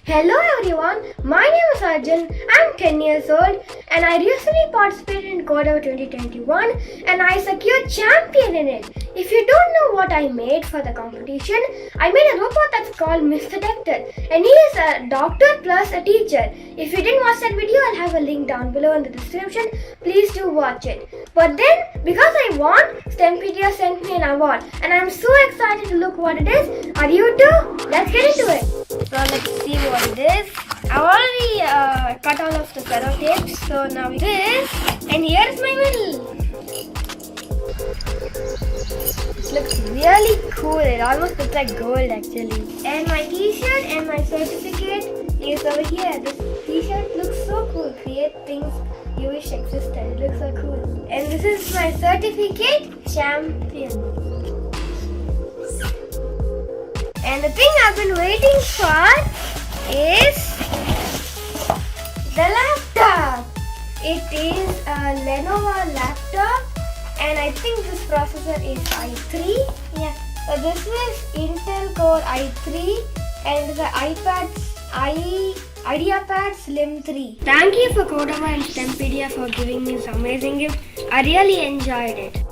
Hello everyone, my name is Arjun. I'm 10 years old and I recently participated in Coda 2021 and I secured champion in it. If you don't know what I made for the competition, I made a robot that's called Mr. Doctor and he is a doctor plus a teacher. If you didn't watch that video, I'll have a link down below in the description. Please do watch it. But then, because I won, Stempedia sent me an award and I'm so excited to look what it is. Are you too? Let's get into it. So let's see what it is. I've already cut all of the sellotapes, so now this, and here's my medal. It looks really cool. It almost looks like gold actually. And my t-shirt and my certificate is over here. This t-shirt looks so cool. Create things you wish existed. It looks so cool. And this is my certificate, champion. And the thing I've been waiting for is the laptop. It is a Lenovo laptop and I think this processor is i3. Yeah. So this is Intel Core i3 and the IdeaPad Slim 3. Thank you for Kodama and Stempedia for giving me this amazing gift. I really enjoyed it.